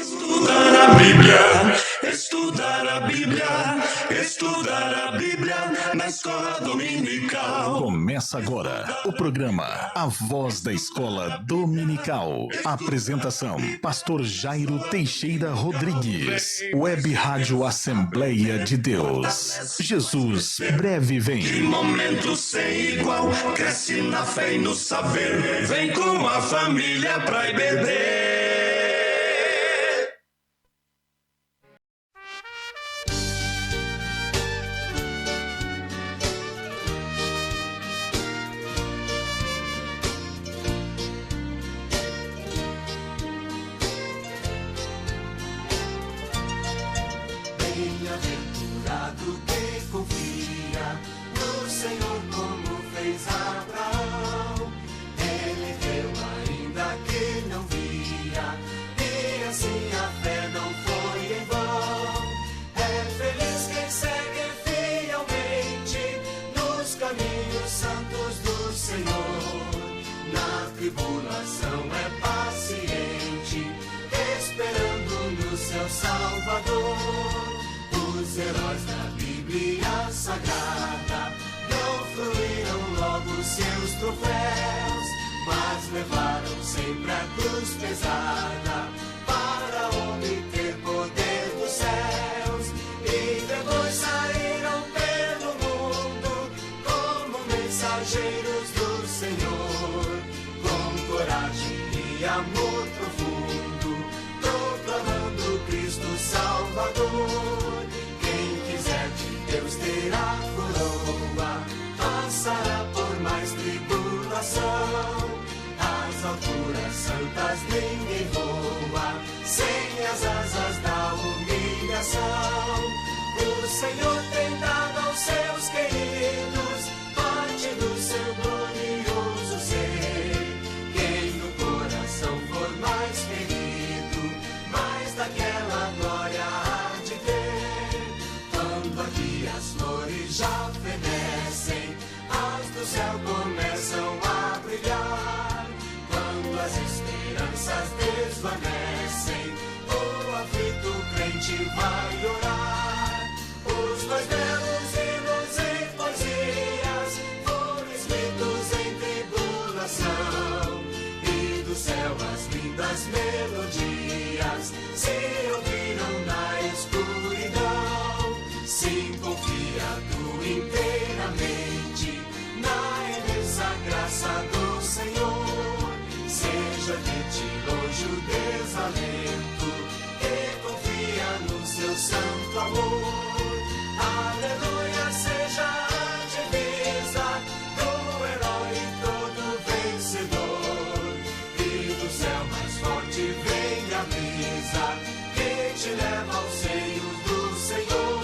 Estudar a Bíblia, estudar a Bíblia, estudar a Bíblia na escola dominical. Começa agora o programa A Voz da Escola Dominical. Apresentação: Pastor Jairo Teixeira Rodrigues. Web Rádio Assembleia de Deus. Jesus breve Que vem. momento sem igual, cresce na fé e no saber. Vem com a família pra IBD. Bem-aventurado quem confia no Senhor como fez Abraão. Ele viu ainda que não via, e assim a fé não foi em vão. É feliz quem segue fielmente nos caminhos santos do Senhor. Na tribulação é paciente, esperando no seu Salvador. Os heróis da Bíblia Sagrada não fluíram logo seus troféus, mas levaram sempre a cruz pesada para obter poder dos céus. E depois saíram pelo mundo como mensageiros do Senhor, com coragem e amor profundo, proclamando Cristo Salvador. Deus terá coroa, passará por mais tribulação. As alturas santas ninguém voa, sem as asas da humilhação. O Senhor tem dado aos seus queridos parte do seu glorioso ser. Quem no coração for mais ferido, mais daquela glória há de ter. Quando aqui as flores já fenecem, as do céu começam a brilhar. Quando as esperanças desvanecem, o aflito crente vai orar. Os mais belos hinos em poesias foram escritos em tribulação, e do céu as lindas melodias se ouviram na escuridão. Sim, confiado inteiramente na imensa graça do Senhor. Seja de ti longe o desalento e confia no seu santo amor. Aleluia, seja a divisa do herói todo vencedor. E do céu mais forte vem a brisa que te leva ao seio do Senhor.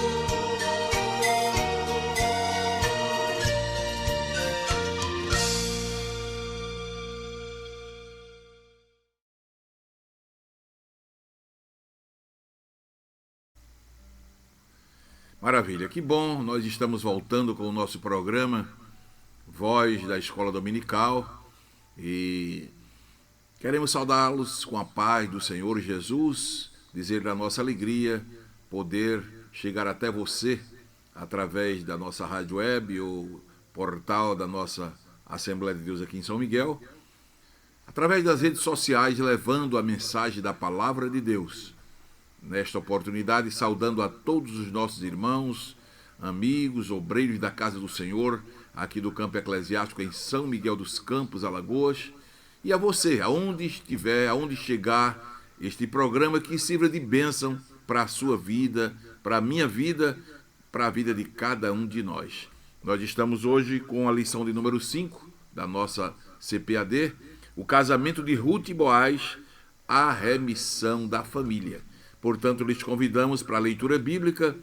Maravilha, que bom, nós estamos voltando com o nosso programa Voz da Escola Dominical e queremos saudá-los com a paz do Senhor Jesus, dizer da nossa alegria poder chegar até você através da nossa rádio web ou portal da nossa Assembleia de Deus aqui em São Miguel, através das redes sociais, levando a mensagem da Palavra de Deus. Nesta oportunidade, saudando a todos os nossos irmãos, amigos, obreiros da Casa do Senhor, aqui do Campo Eclesiástico em São Miguel dos Campos, Alagoas, e a você, aonde estiver, aonde chegar, este programa que sirva de bênção para a sua vida, para a minha vida, para a vida de cada um de nós. Nós estamos hoje com a lição de número 5 da nossa CPAD, o casamento de Ruth e Boaz, a remissão da família. Portanto, lhes convidamos para a leitura bíblica,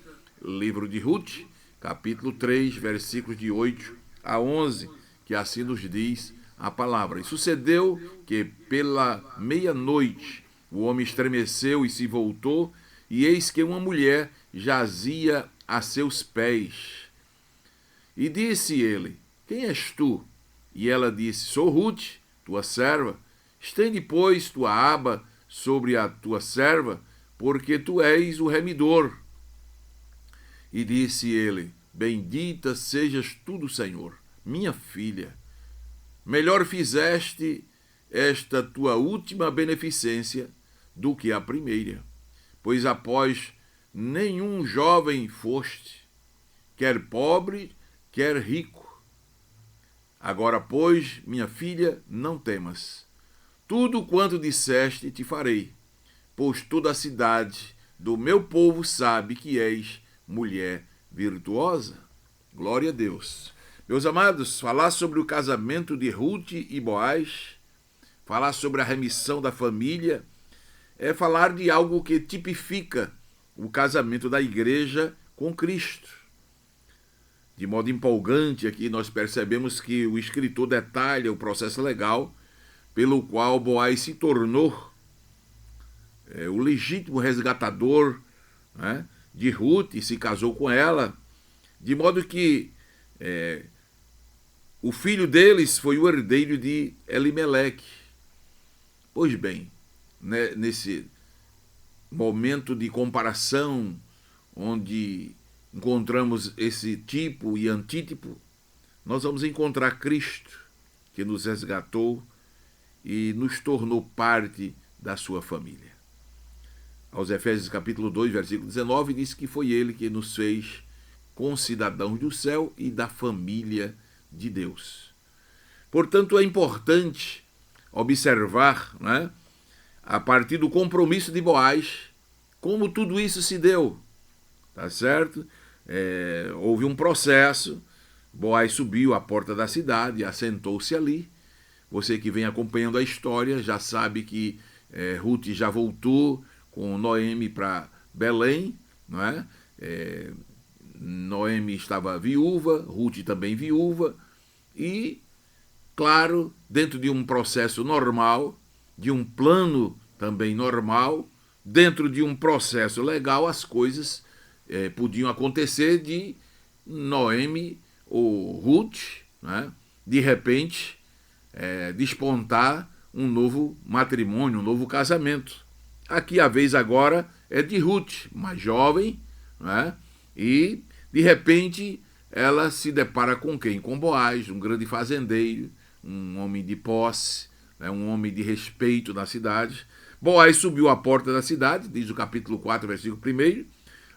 livro de Ruth, capítulo 3, versículos de 8 a 11, que assim nos diz a palavra. E sucedeu que pela meia-noite o homem estremeceu e se voltou, e eis que uma mulher jazia a seus pés. E disse ele: Quem és tu? E ela disse: Sou Ruth, tua serva. Estende, pois, tua aba sobre a tua serva, porque tu és o remidor. E disse ele: Bendita sejas tu do Senhor, minha filha. Melhor fizeste esta tua última beneficência do que a primeira, pois após nenhum jovem foste, quer pobre, quer rico. Agora, pois, minha filha, não temas. Tudo quanto disseste te farei, pois toda a cidade do meu povo sabe que és mulher virtuosa. Glória a Deus. Meus amados, falar sobre o casamento de Ruth e Boaz, falar sobre a remissão da família, é falar de algo que tipifica o casamento da igreja com Cristo. De modo empolgante, aqui nós percebemos que o escritor detalha o processo legal pelo qual Boaz se tornou o legítimo resgatador, né, de Ruth, e se casou com ela, de modo que o filho deles foi o herdeiro de Elimeleque. Pois bem, né, nesse momento de comparação, onde encontramos esse tipo e antítipo, nós vamos encontrar Cristo, que nos resgatou e nos tornou parte da sua família. Aos Efésios capítulo 2, versículo 19, diz que foi ele que nos fez concidadãos do céu e da família de Deus. Portanto, é importante observar, né, a partir do compromisso de Boaz, como tudo isso se deu. Tá certo? Houve um processo, Boaz subiu à porta da cidade, assentou-se ali. Você que vem acompanhando a história já sabe que Ruth já voltou com Noemi para Belém, não é? Noemi estava viúva, Ruth também viúva, e, claro, dentro de um processo normal, de um plano também normal, dentro de um processo legal, as coisas podiam acontecer de Noemi ou Ruth, né, de repente, despontar um novo matrimônio, um novo casamento. Aqui a vez agora é de Ruth, mais jovem, né, e de repente ela se depara com quem? Com Boaz, um grande fazendeiro, um homem de posse, né, um homem de respeito na cidade. Boaz subiu à porta da cidade, diz o capítulo 4, versículo 1,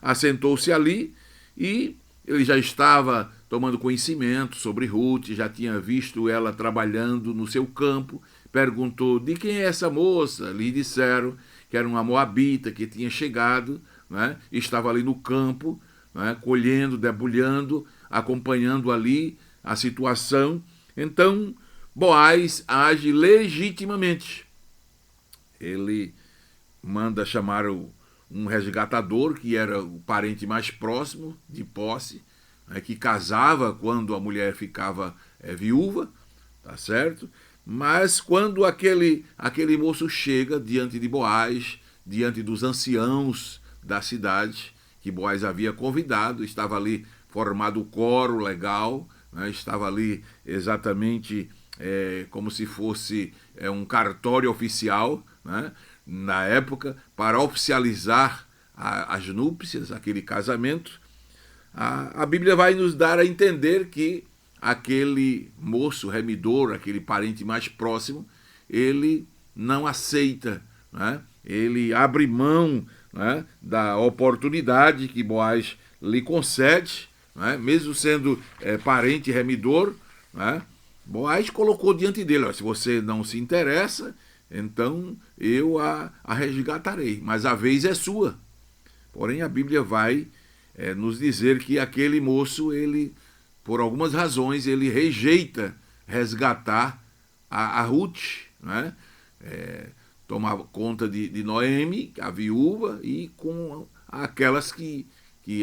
assentou-se ali e ele já estava tomando conhecimento sobre Ruth, já tinha visto ela trabalhando no seu campo, perguntou: de quem é essa moça? Lhe disseram que era uma moabita que tinha chegado, né, estava ali no campo, né, colhendo, debulhando, acompanhando ali a situação. Então, Boaz age legitimamente. Ele manda chamar um resgatador, que era o parente mais próximo de posse, né, que casava quando a mulher ficava viúva, tá certo? Mas quando aquele moço chega diante de Boaz, diante dos anciãos da cidade, que Boaz havia convidado, estava ali formado o coro legal, né, estava ali exatamente como se fosse um cartório oficial, né, na época, para oficializar as núpcias, aquele casamento. A Bíblia vai nos dar a entender que aquele moço remidor, aquele parente mais próximo, ele não aceita, né? Ele abre mão, né, da oportunidade que Boaz lhe concede, né? Mesmo sendo parente remidor, né? Boaz colocou diante dele: se você não se interessa, então eu a resgatarei, mas a vez é sua. Porém, a Bíblia vai nos dizer que aquele moço, ele, por algumas razões, ele rejeita resgatar a Ruth, né? Tomar conta de Noemi, a viúva, e com aquelas que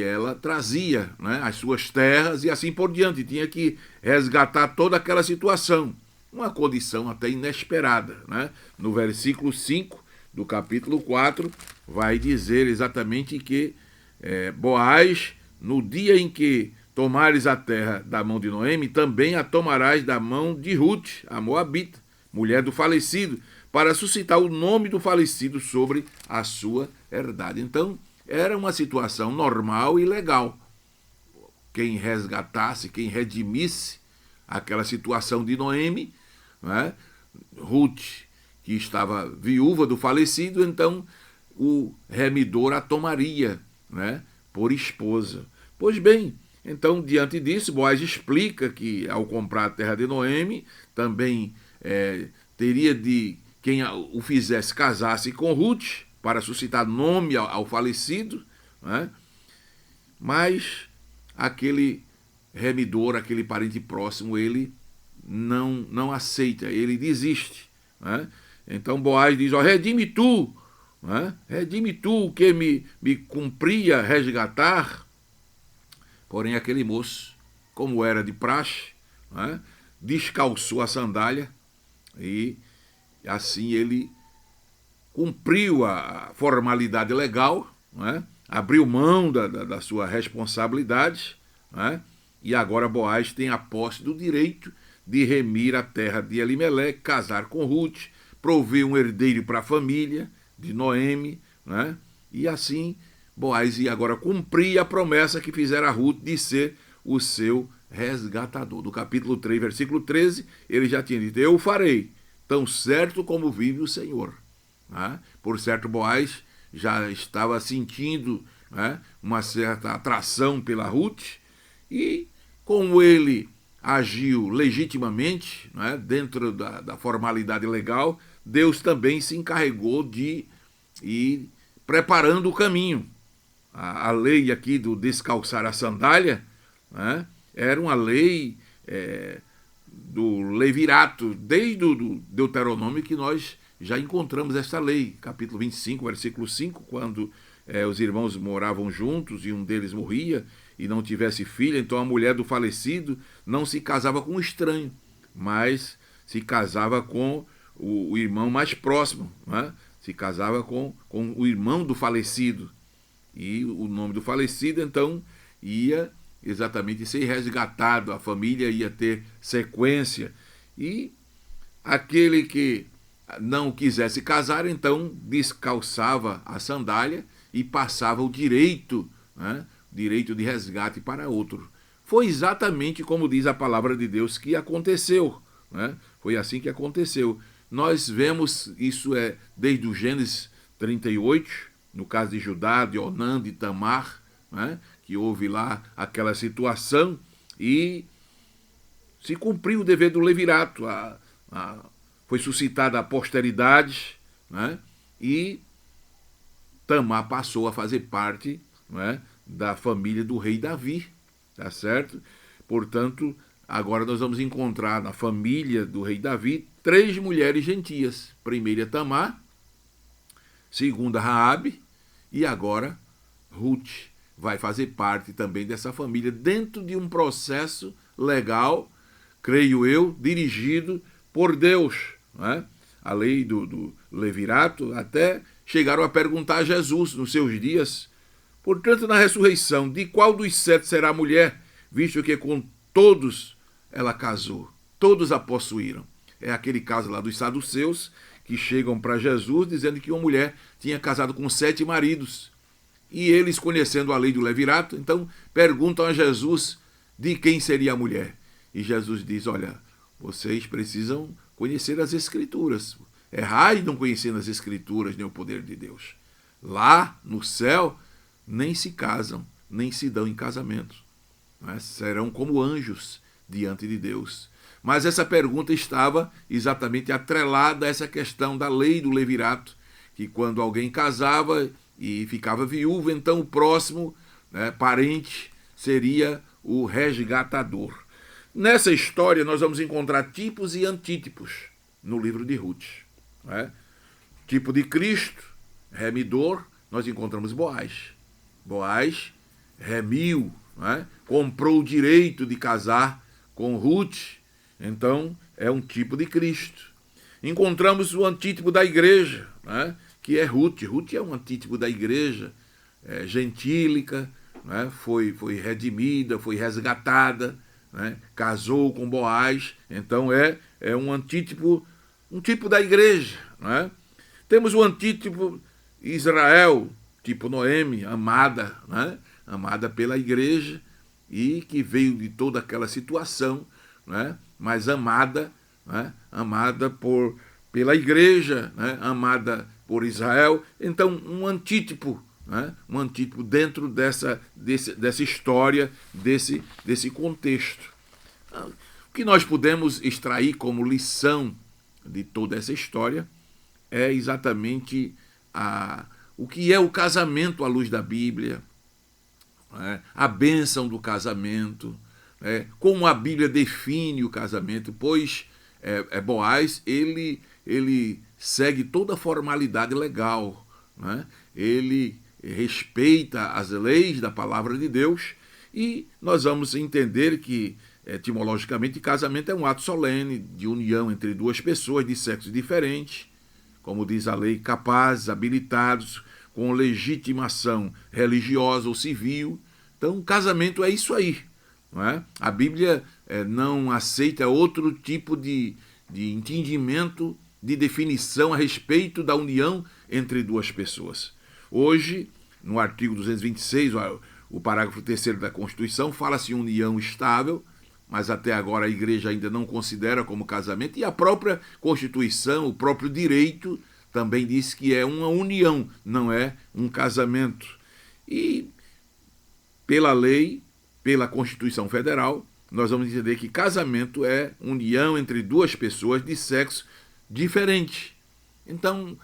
ela trazia, né, as suas terras e assim por diante. Tinha que resgatar toda aquela situação. Uma condição até inesperada, né? No versículo 5 do capítulo 4, vai dizer exatamente que Boaz, no dia em que tomares a terra da mão de Noemi, também a tomarás da mão de Ruth, a moabita, mulher do falecido, para suscitar o nome do falecido sobre a sua herdade. Então, era uma situação normal e legal. Quem resgatasse, quem redimisse aquela situação de Noemi, né? Ruth, que estava viúva do falecido, então o remidor a tomaria, né? Por esposa. Pois bem, então, diante disso, Boaz explica que, ao comprar a terra de Noemi, também teria de quem o fizesse casasse com Ruth, para suscitar nome ao falecido, né? Mas aquele remidor, aquele parente próximo, ele não aceita, ele desiste, né? Então Boaz diz, redime tu, né? Redime tu o que me cumpria resgatar. Porém aquele moço, como era de praxe, né? Descalçou a sandália e assim ele cumpriu a formalidade legal, né? Abriu mão da sua responsabilidade, né? E agora Boaz tem a posse do direito de remir a terra de Elimeleque, casar com Ruth, prover um herdeiro para a família de Noemi, né? E assim Boaz ia agora cumprir a promessa que fizera a Ruth de ser o seu resgatador. Do capítulo 3, versículo 13, ele já tinha dito, eu o farei, tão certo como vive o Senhor. Né? Por certo, Boaz já estava sentindo, né, uma certa atração pela Ruth, e como ele agiu legitimamente, né, dentro da formalidade legal, Deus também se encarregou de ir preparando o caminho. A lei aqui do descalçar a sandália, né, era uma lei do levirato, desde o Deuteronômio que nós já encontramos esta lei, capítulo 25, versículo 5, quando os irmãos moravam juntos e um deles morria e não tivesse filha, então a mulher do falecido não se casava com um estranho, mas se casava com o irmão mais próximo, né? Se casava com o irmão do falecido. E o nome do falecido, então, ia exatamente ser resgatado, a família ia ter sequência. E aquele que não quisesse casar, então descalçava a sandália e passava o direito, né, direito de resgate para outro. Foi exatamente como diz a palavra de Deus que aconteceu, né? Foi assim que aconteceu. Nós vemos isso desde o Gênesis 38, no caso de Judá, de Onã, de Tamar, né, que houve lá aquela situação e se cumpriu o dever do levirato, foi suscitada a posteridade, né, e Tamar passou a fazer parte, né, da família do rei Davi, tá certo? Portanto, agora nós vamos encontrar na família do rei Davi 3 mulheres gentias. Primeira Tamar, segunda Raabe e agora Ruth vai fazer parte também dessa família dentro de um processo legal, creio eu, dirigido por Deus, né? A lei do levirato, até chegaram a perguntar a Jesus nos seus dias, portanto, na ressurreição, de qual dos 7 será a mulher, visto que com todos ela casou, todos a possuíram. É aquele caso lá dos saduceus, que chegam para Jesus dizendo que uma mulher tinha casado com 7 maridos. E eles, conhecendo a lei do levirato, então perguntam a Jesus de quem seria a mulher. E Jesus diz, olha, vocês precisam conhecer as Escrituras. Errai não conhecendo as Escrituras nem o poder de Deus. Lá no céu, nem se casam, nem se dão em casamento. Né? Serão como anjos diante de Deus. Mas essa pergunta estava exatamente atrelada a essa questão da lei do levirato, que quando alguém casava e ficava viúvo, então o próximo, né, parente seria o resgatador. Nessa história nós vamos encontrar tipos e antítipos no livro de Ruth. Né? Tipo de Cristo, remidor, nós encontramos Boaz. Boaz remiu, né? Comprou o direito de casar com Ruth, então é um tipo de Cristo. Encontramos o antítipo da igreja, né? Que é Ruth. Ruth é um antítipo da igreja, gentílica, né? Foi redimida, foi resgatada, né? Casou com Boaz, então é um antítipo um tipo da igreja, não é? Temos o antítipo Israel, tipo Noemi, amada, né? Amada pela igreja e que veio de toda aquela situação, né? Mas amada, né? Amada pela igreja, né? Amada por Israel. Então, um antítipo, né? Um antítipo dentro dessa história, desse contexto. O que nós podemos extrair como lição de toda essa história é exatamente o que é o casamento à luz da Bíblia, né? A bênção do casamento, né? Como a Bíblia define o casamento, pois Boaz ele segue toda a formalidade legal, né? Ele respeita as leis da palavra de Deus e nós vamos entender que etimologicamente casamento é um ato solene de união entre duas pessoas de sexos diferentes, como diz a lei, capazes, habilitados, com legitimação religiosa ou civil. Então, casamento é isso aí, não é? A Bíblia não aceita outro tipo de entendimento, de definição a respeito da união entre duas pessoas. Hoje, no artigo 226, o parágrafo 3º da Constituição, fala-se em união estável, mas até agora a igreja ainda não considera como casamento, e a própria Constituição, o próprio direito, também diz que é uma união, não é um casamento. E pela lei, pela Constituição Federal, nós vamos entender que casamento é união entre duas pessoas de sexo diferente. Então,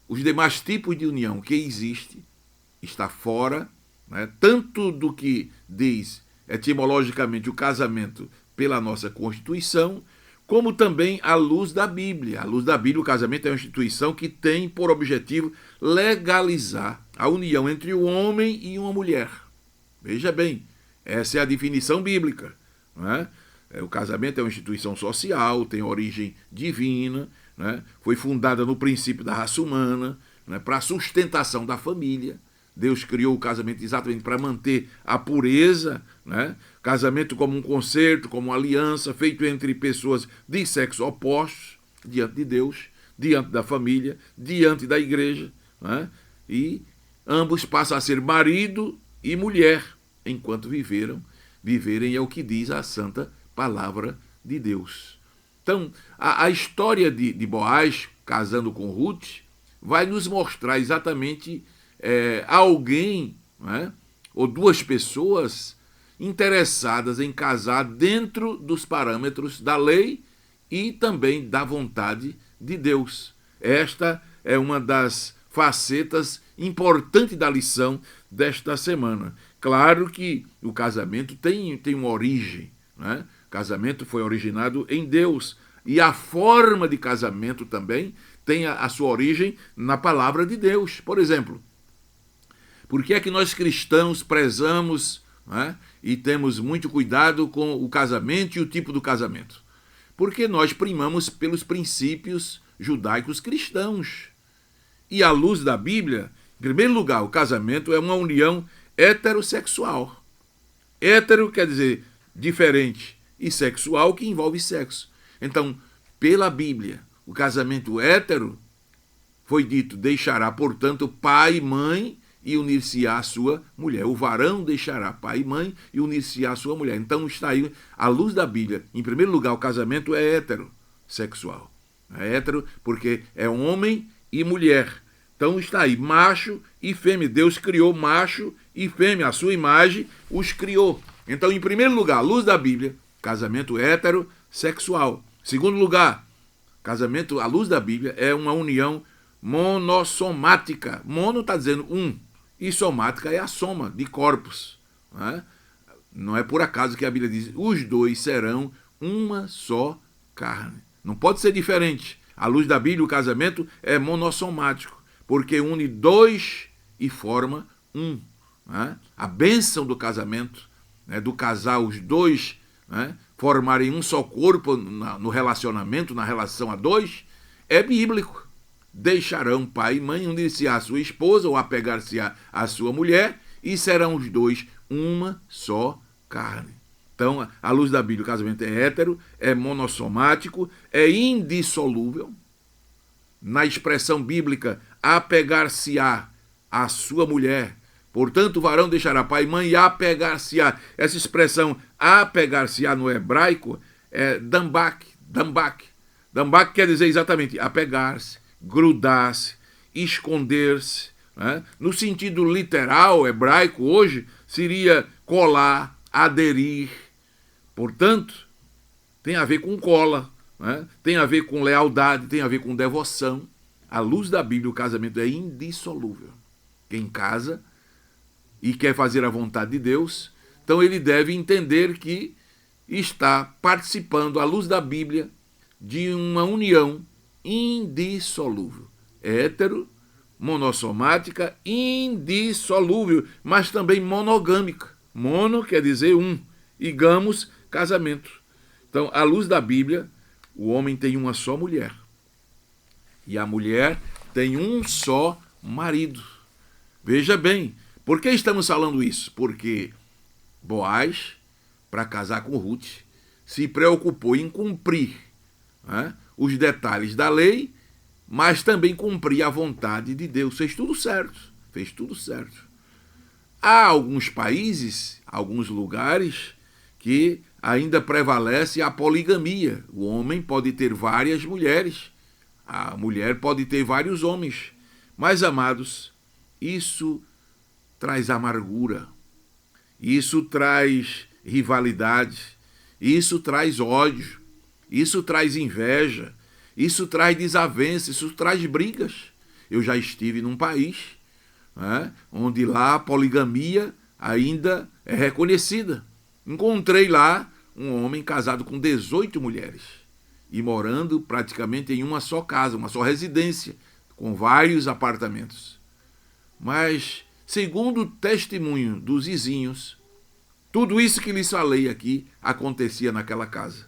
os demais tipos de união que existe está fora, né, tanto do que diz etimologicamente o casamento pela nossa Constituição, como também à luz da Bíblia. À luz da Bíblia, o casamento é uma instituição que tem por objetivo legalizar a união entre o homem e uma mulher. Veja bem, essa é a definição bíblica, não é? O casamento é uma instituição social, tem origem divina, né? Foi fundada no princípio da raça humana, né? Para a sustentação da família. Deus criou o casamento exatamente para manter a pureza, né? Casamento como um concerto, como uma aliança, feito entre pessoas de sexo opostos, diante de Deus, diante da família, diante da igreja, né? E ambos passam a ser marido e mulher, enquanto viverem é o que diz a santa palavra de Deus. Então, a história de Boaz, casando com Ruth, vai nos mostrar exatamente alguém, né, ou duas pessoas interessadas em casar dentro dos parâmetros da lei e também da vontade de Deus. Esta é uma das facetas importantes da lição desta semana. Claro que o casamento tem uma origem, né? O casamento foi originado em Deus e a forma de casamento também tem a sua origem na palavra de Deus. Por exemplo, por que é que nós cristãos prezamos, né, e temos muito cuidado com o casamento e o tipo do casamento? Porque nós primamos pelos princípios judaicos cristãos. E à luz da Bíblia, em primeiro lugar, o casamento é uma união heterossexual. Hétero quer dizer diferente, e sexual que envolve sexo. Então, pela Bíblia, o casamento hétero foi dito, deixará, portanto, pai e mãe e unir-se-á a sua mulher. O varão deixará pai e mãe e unir-se-á a sua mulher. Então está aí, à luz da Bíblia, em primeiro lugar, o casamento é heterossexual. É hétero porque é homem e mulher. Então está aí, macho e fêmea. Deus criou macho e fêmea, a sua imagem os criou. Então, em primeiro lugar, à luz da Bíblia, casamento heterossexual. Segundo lugar, casamento à luz da Bíblia é uma união monossomática. Mono está dizendo um, e somática é a soma de corpos. Né? Não é por acaso que a Bíblia diz, os dois serão uma só carne. Não pode ser diferente. À luz da Bíblia, o casamento é monossomático, porque une dois e forma um. Né? A bênção do casamento, né, do casal, os dois, né, formarem um só corpo no relacionamento, na relação a dois, é bíblico. Deixarão pai e mãe, unir-se-á a sua esposa ou apegar-se à sua mulher, e serão os dois uma só carne. Então, à luz da Bíblia, o casamento é hétero, é monossomático, é indissolúvel. Na expressão bíblica, apegar-se-á à sua mulher. Portanto, o varão deixará pai e mãe e apegar-se-á. Essa expressão apegar-se-á no hebraico é dambak. Dambak quer dizer exatamente apegar-se, grudar-se, esconder-se. Né? No sentido literal hebraico, hoje, seria colar, aderir. Portanto, tem a ver com cola, né? Tem a ver com lealdade, tem a ver com devoção. À luz da Bíblia, o casamento é indissolúvel. Quem casa e quer fazer a vontade de Deus, então ele deve entender que está participando, à luz da Bíblia, de uma união indissolúvel. Hétero, monossomática, indissolúvel, mas também monogâmica. Mono quer dizer um, e gamos, casamento. Então, à luz da Bíblia, o homem tem uma só mulher. E a mulher tem um só marido. Veja bem, por que estamos falando isso? Porque Boaz, para casar com Ruth, se preocupou em cumprir, né, os detalhes da lei, mas também cumprir a vontade de Deus. Fez tudo certo. Há alguns países, alguns lugares, que ainda prevalece a poligamia. O homem pode ter várias mulheres, a mulher pode ter vários homens. Mas, amados, isso traz amargura, isso traz rivalidade, isso traz ódio, isso traz inveja, isso traz desavença, isso traz brigas. Eu já estive num país, né, onde lá a poligamia ainda é reconhecida. Encontrei lá um homem casado com 18 mulheres e morando praticamente em uma só casa, uma só residência, com vários apartamentos. Mas, segundo o testemunho dos vizinhos, tudo isso que lhes falei aqui acontecia naquela casa.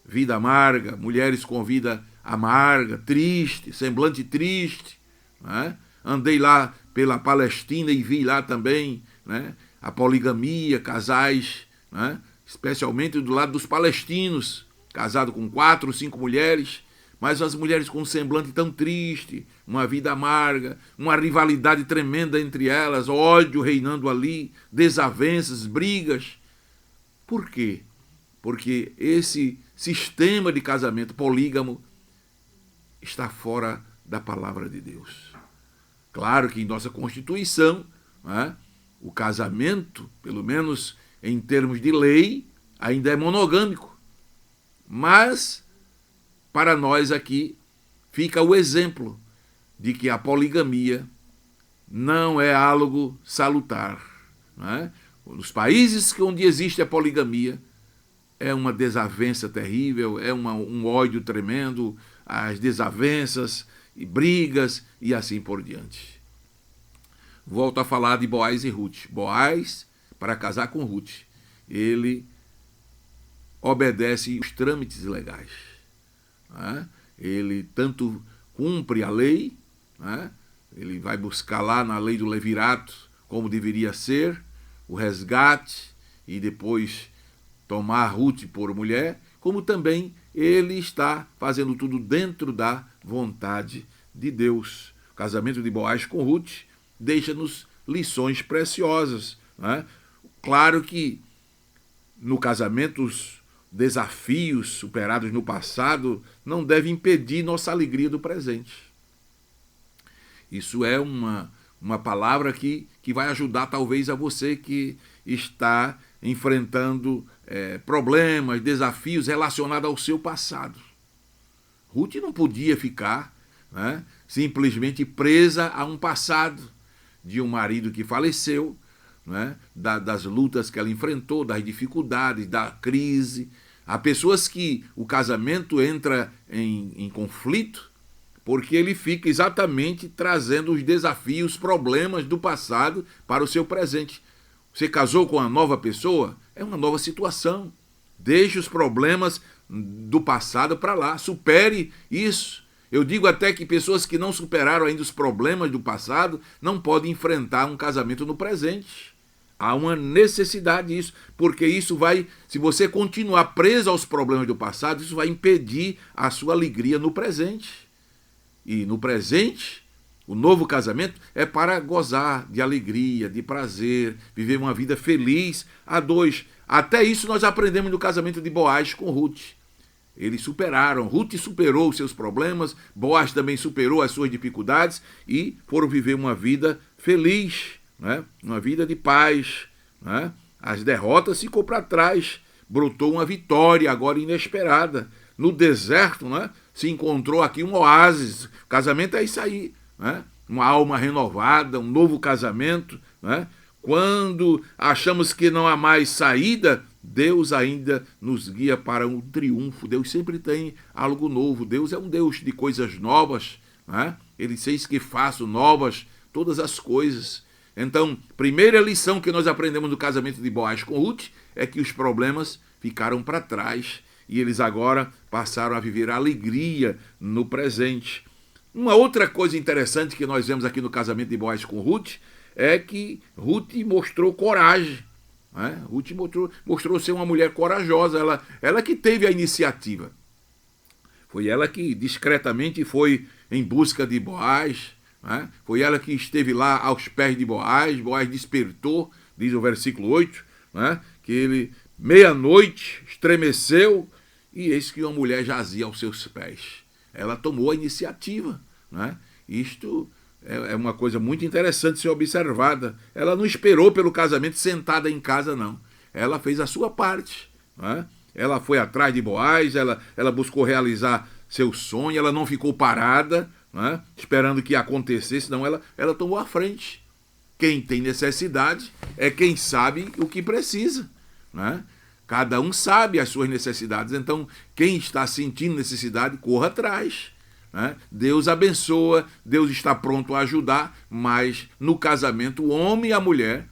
Vida amarga, mulheres com vida amarga, triste, semblante triste. Né? Andei lá pela Palestina e vi lá também, né, a poligamia, casais, né, especialmente do lado dos palestinos, casado com 4 ou 5 mulheres, mas as mulheres com um semblante tão triste, uma vida amarga, uma rivalidade tremenda entre elas, ódio reinando ali, desavenças, brigas. Por quê? Porque esse sistema de casamento polígamo está fora da palavra de Deus. Claro que em nossa Constituição, né, o casamento, pelo menos em termos de lei, ainda é monogâmico. Mas, para nós aqui, fica o exemplo de que a poligamia não é algo salutar. Né? Nos países onde existe a poligamia, é uma desavença terrível, é um ódio tremendo, as desavenças e brigas e assim por diante. Volto a falar de Boaz e Ruth. Boaz, para casar com Ruth, ele obedece os trâmites legais. Né? Ele tanto cumpre a lei, né? Ele vai buscar lá na lei do levirato como deveria ser, o resgate e depois tomar Ruth por mulher, como também ele está fazendo tudo dentro da vontade de Deus. O casamento de Boaz com Ruth deixa-nos lições preciosas. Né? Claro que no casamento os desafios superados no passado não devem impedir nossa alegria do presente. Isso é uma palavra que vai ajudar talvez a você que está enfrentando problemas, desafios relacionados ao seu passado. Ruth não podia ficar, né, simplesmente presa a um passado de um marido que faleceu, né, das lutas que ela enfrentou, das dificuldades, da crise. Há pessoas que o casamento entra em conflito porque ele fica exatamente trazendo os desafios, problemas do passado para o seu presente. Você casou com uma nova pessoa? É uma nova situação. Deixe os problemas do passado para lá. Supere isso. Eu digo até que pessoas que não superaram ainda os problemas do passado não podem enfrentar um casamento no presente. Há uma necessidade disso, porque isso vai, se você continuar preso aos problemas do passado, isso vai impedir a sua alegria no presente. E no presente, o novo casamento é para gozar de alegria, de prazer, viver uma vida feliz a dois. Até isso nós aprendemos no casamento de Boaz com Ruth. Eles superaram, Ruth superou os seus problemas, Boaz também superou as suas dificuldades e foram viver uma vida feliz, né? Uma vida de paz, né? As derrotas ficou para trás, brotou uma vitória agora inesperada. No deserto, né? Se encontrou aqui um oásis. Casamento é isso aí, né? Uma alma renovada, um novo casamento, né? Quando achamos que não há mais saída, Deus ainda nos guia para um triunfo. Deus sempre tem algo novo. Deus é um Deus de coisas novas, né? Ele diz que faço novas todas as coisas. Então, primeira lição que nós aprendemos no casamento de Boaz com Ruth é que os problemas ficaram para trás e eles agora passaram a viver a alegria no presente. Uma outra coisa interessante que nós vemos aqui no casamento de Boaz com Ruth é que Ruth mostrou coragem. Né? Ruth mostrou ser uma mulher corajosa, ela que teve a iniciativa. Foi ela que discretamente foi em busca de Boaz, né? Foi ela que esteve lá aos pés de Boaz. Boaz despertou, diz o versículo 8, né? Que ele, meia-noite, estremeceu e eis que uma mulher jazia aos seus pés. Ela tomou a iniciativa, né? Isto é uma coisa muito interessante de ser observada. Ela não esperou pelo casamento sentada em casa, não. Ela fez a sua parte, né? Ela foi atrás de Boaz, ela buscou realizar seu sonho, ela não ficou parada, né? Esperando que acontecesse, não, ela tomou a frente. Quem tem necessidade é quem sabe o que precisa, né? Cada um sabe as suas necessidades, então quem está sentindo necessidade, corra atrás, né? Deus abençoa, Deus está pronto a ajudar, mas no casamento o homem e a mulher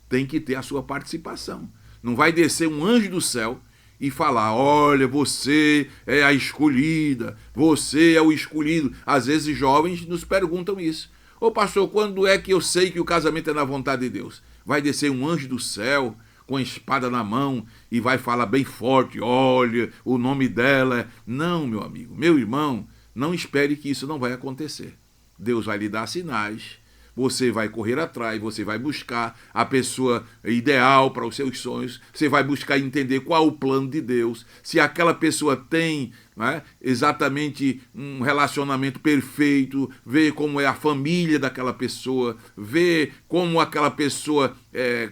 têm que ter a sua participação. Não vai descer um anjo do céu e falar, olha, você é a escolhida, você é o escolhido. Às vezes jovens nos perguntam isso. Ô pastor, quando é que eu sei que o casamento é na vontade de Deus? Vai descer um anjo do céu com a espada na mão e vai falar bem forte, olha, o nome dela é... Não, meu amigo, meu irmão, não espere que isso não vai acontecer. Deus vai lhe dar sinais, você vai correr atrás, você vai buscar a pessoa ideal para os seus sonhos, você vai buscar entender qual o plano de Deus, se aquela pessoa tem, né, exatamente um relacionamento perfeito, ver como é a família daquela pessoa, ver como aquela pessoa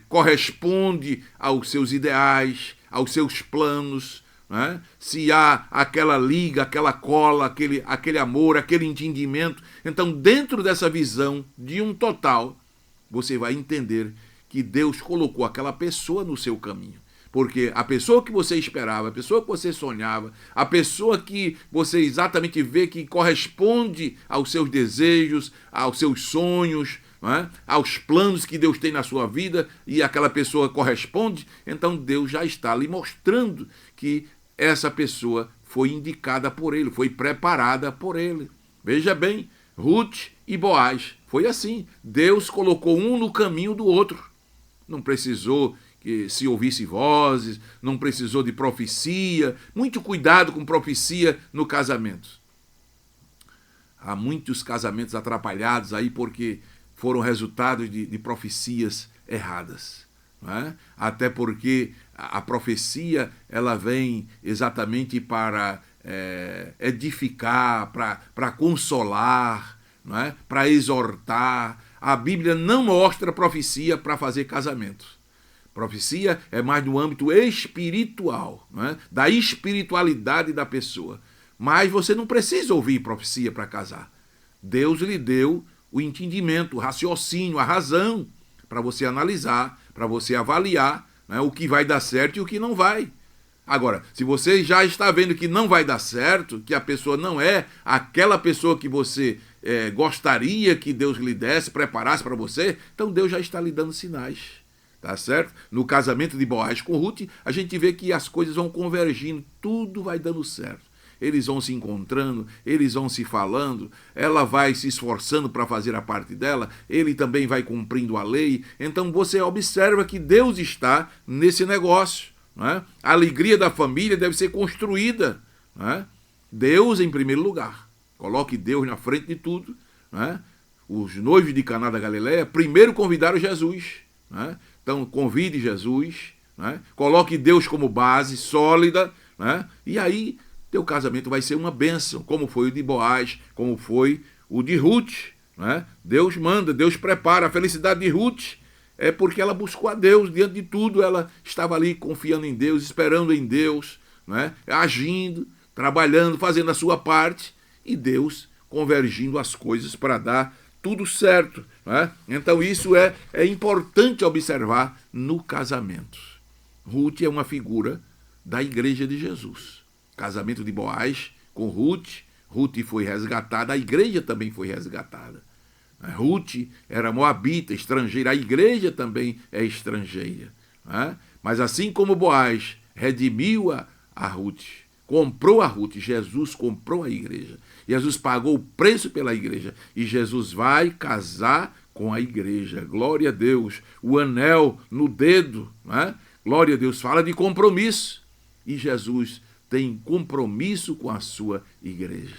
corresponde aos seus ideais, aos seus planos, né? Se há aquela liga, aquela cola, aquele amor, aquele entendimento. Então, dentro dessa visão de um total, você vai entender que Deus colocou aquela pessoa no seu caminho. Porque a pessoa que você esperava, a pessoa que você sonhava, a pessoa que você exatamente vê que corresponde aos seus desejos, aos seus sonhos, né? Aos planos que Deus tem na sua vida, e aquela pessoa corresponde, então Deus já está lhe mostrando que essa pessoa foi indicada por ele, foi preparada por ele. Veja bem, Ruth e Boaz, foi assim. Deus colocou um no caminho do outro. Não precisou que se ouvisse vozes, não precisou de profecia. Muito cuidado com profecia no casamento. Há muitos casamentos atrapalhados aí porque foram resultados de profecias erradas. Né? Até porque a profecia ela vem exatamente para edificar, para consolar, né? Para exortar. A Bíblia não mostra profecia para fazer casamento. Profecia é mais no âmbito espiritual, né? Da espiritualidade da pessoa. Mas você não precisa ouvir profecia para casar. Deus lhe deu o entendimento, o raciocínio, a razão para você analisar, para você avaliar, né, o que vai dar certo e o que não vai. Agora, se você já está vendo que não vai dar certo, que a pessoa não é aquela pessoa que você gostaria que Deus lhe desse, preparasse para você, então Deus já está lhe dando sinais. Tá certo? No casamento de Boaz com Ruth, a gente vê que as coisas vão convergindo, tudo vai dando certo. eles vão se encontrando, eles vão se falando, ela vai se esforçando para fazer a parte dela, ele também vai cumprindo a lei. Então você observa que Deus está nesse negócio. A alegria da família deve ser construída. Deus em primeiro lugar. Coloque Deus na frente de tudo. Os noivos de Caná da Galileia primeiro convidaram Jesus. Então convide Jesus. Coloque Deus como base sólida. E aí teu casamento vai ser uma bênção, como foi o de Boaz, como foi o de Ruth. Deus manda, Deus prepara. A felicidade de Ruth é porque ela buscou a Deus diante de tudo, ela estava ali confiando em Deus, esperando em Deus, agindo, trabalhando, fazendo a sua parte, e Deus convergindo as coisas para dar tudo certo. Então isso é importante observar no casamento. Ruth é uma figura da igreja de Jesus. Casamento de Boaz com Ruth, Ruth foi resgatada, a igreja também foi resgatada. Ruth era moabita, estrangeira, a igreja também é estrangeira. Mas assim como Boaz redimiu a Ruth, comprou a Ruth, Jesus comprou a igreja. Jesus pagou o preço pela igreja e Jesus vai casar com a igreja. Glória a Deus. O anel no dedo, glória a Deus, fala de compromisso. E Jesus tem compromisso com a sua igreja.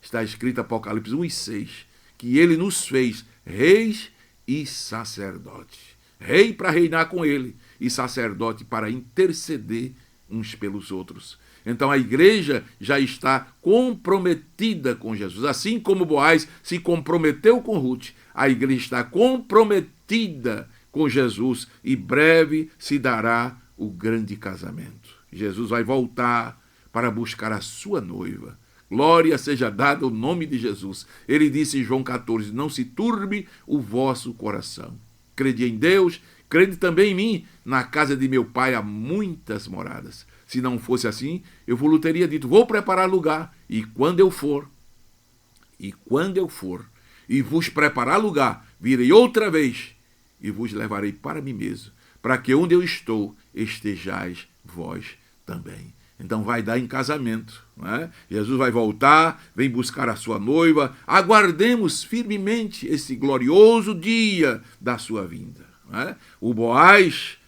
Está escrito Apocalipse 1:6, que ele nos fez reis e sacerdotes. Rei para reinar com ele e sacerdote para interceder uns pelos outros. Então a igreja já está comprometida com Jesus. Assim como Boaz se comprometeu com Ruth, a igreja está comprometida com Jesus e breve se dará o grande casamento. Jesus vai voltar para buscar a sua noiva. Glória seja dada ao nome de Jesus. Ele disse em João 14, não se turbe o vosso coração. Crede em Deus, crede também em mim. Na casa de meu pai há muitas moradas. Se não fosse assim, eu vos teria dito, vou preparar lugar. E quando eu for, e vos preparar lugar, virei outra vez e vos levarei para mim mesmo, para que onde eu estou, estejais vós também. Então vai dar em casamento. Jesus vai voltar, vem buscar a sua noiva. Aguardemos firmemente esse glorioso dia da sua vinda. O Boaz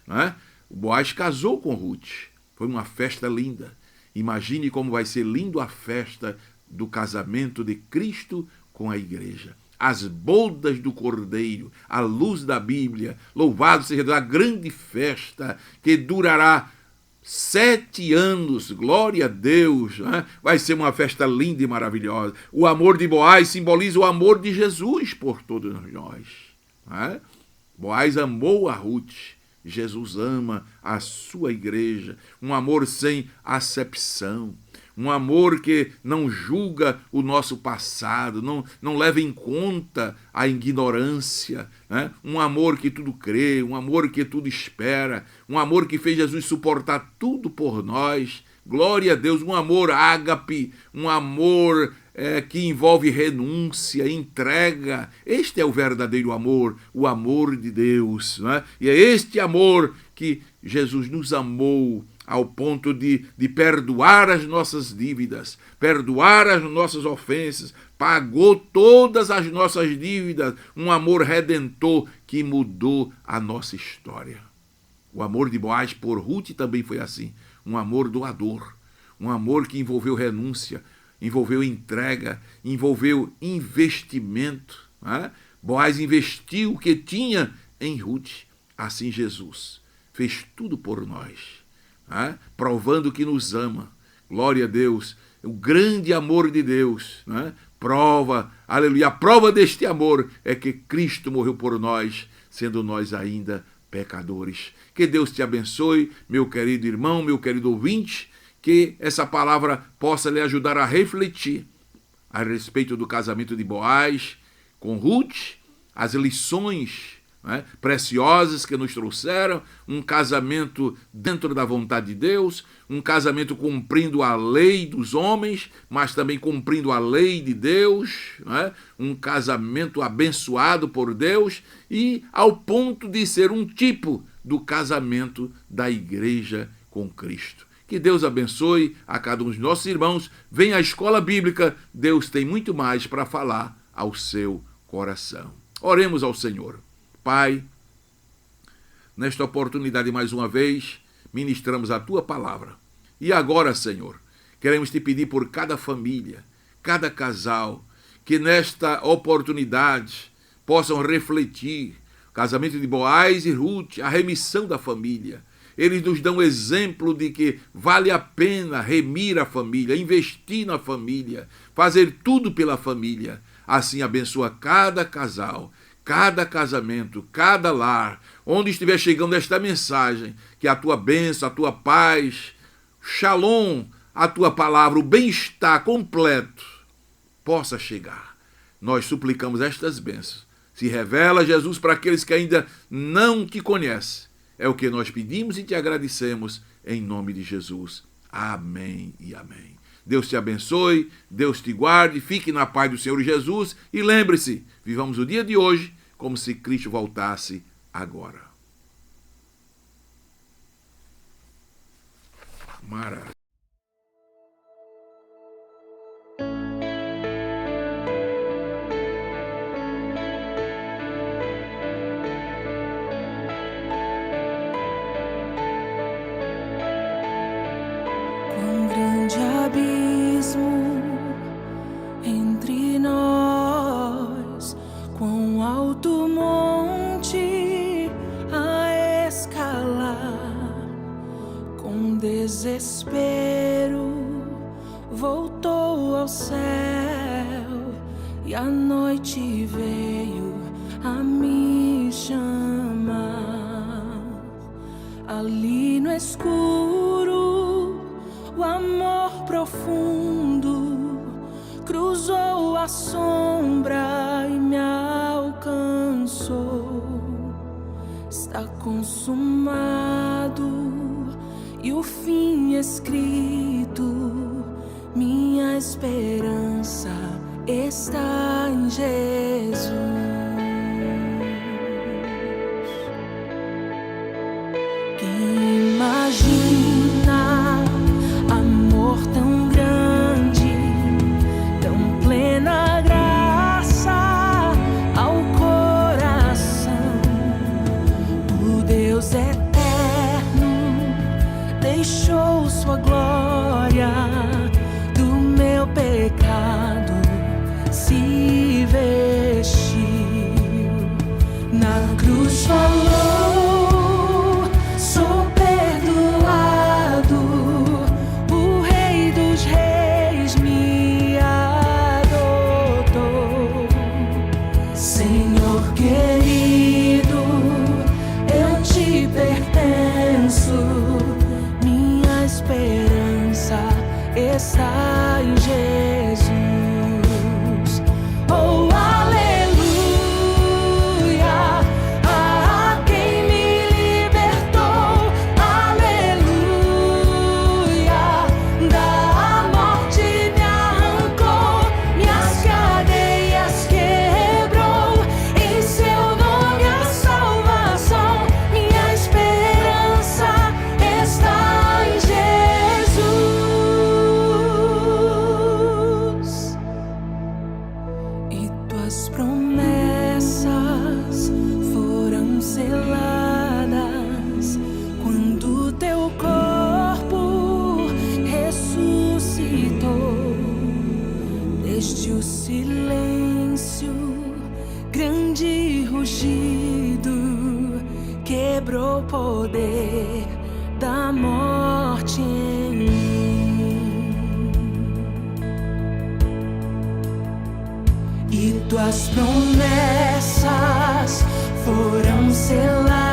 casou com Ruth. Foi uma festa linda. Imagine como vai ser lindo a festa do casamento de Cristo com a igreja. As bodas do Cordeiro, a luz da Bíblia. Louvado seja a grande festa que durará 7 anos, glória a Deus, vai ser uma festa linda e maravilhosa. O amor de Boaz simboliza o amor de Jesus por todos nós. Boaz amou a Ruth, Jesus ama a sua igreja, um amor sem acepção, um amor que não julga o nosso passado, não leva em conta a ignorância, um amor que tudo crê, um amor que tudo espera, um amor que fez Jesus suportar tudo por nós. Glória a Deus, um amor ágape, um amor que envolve renúncia, entrega. Este é o verdadeiro amor, o amor de Deus. E é este amor que Jesus nos amou ao ponto de perdoar as nossas dívidas, perdoar as nossas ofensas, pagou todas as nossas dívidas, um amor redentor que mudou a nossa história. O amor de Boaz por Ruth também foi assim, um amor doador, um amor que envolveu renúncia, envolveu entrega, envolveu investimento. Boaz investiu o que tinha em Ruth, assim Jesus fez tudo por nós. Provando que nos ama. Glória a Deus, o grande amor de Deus, prova, aleluia, a prova deste amor é que Cristo morreu por nós, sendo nós ainda pecadores. Que Deus te abençoe, meu querido irmão, meu querido ouvinte, que essa palavra possa lhe ajudar a refletir a respeito do casamento de Boaz com Ruth, as lições preciosas que nos trouxeram, um casamento dentro da vontade de Deus, um casamento cumprindo a lei dos homens, mas também cumprindo a lei de Deus, um casamento abençoado por Deus e ao ponto de ser um tipo do casamento da igreja com Cristo. Que Deus abençoe a cada um dos nossos irmãos. Venha à escola bíblica. Deus tem muito mais para falar ao seu coração. Oremos ao Senhor. Pai, nesta oportunidade mais uma vez, ministramos a tua palavra. E agora, Senhor, queremos te pedir por cada família, cada casal, que nesta oportunidade possam refletir o casamento de Boaz e Ruth, a remissão da família. Eles nos dão exemplo de que vale a pena remir a família, investir na família, fazer tudo pela família. Assim abençoa cada casal, cada casamento, cada lar, onde estiver chegando esta mensagem, que a tua bênção, a tua paz, shalom, a tua palavra, o bem-estar completo possa chegar. Nós suplicamos estas bênçãos. Se revela, Jesus, para aqueles que ainda não te conhecem. É o que nós pedimos e te agradecemos em nome de Jesus. Amém e amém. Deus te abençoe, Deus te guarde, fique na paz do Senhor Jesus e lembre-se, vivamos o dia de hoje como se Cristo voltasse agora. Maravilha. Quão grande abismo entre nós, quão alto monte a escalar, com desespero voltou ao céu e a noite veio a me chamar. Ali no escuro, o amor profundo cruzou a sombra e me alcançou. Está consumado e o fim escrito. Minha esperança está em Jesus. Quem imagina amor tão grande, tão plena graça ao coração? O Deus eterno deixou sua glória, do meu pecado se vestiu. Na cruz falou: sou perdoado. O Rei dos Reis me adotou. Senhor querido, eu te pertenço. Minha esperança está em Jesus. Oh, aleluia, a quem me libertou. Aleluia, da morte me arrancou, minhas cadeias quebrou. Em seu nome a salvação, minha esperança está em Jesus. E tuas promessas foram seladas quando teu corpo ressuscitou. Desde o silêncio, grande rugido quebrou o poder da morte em mim. E tuas promessas foram seladas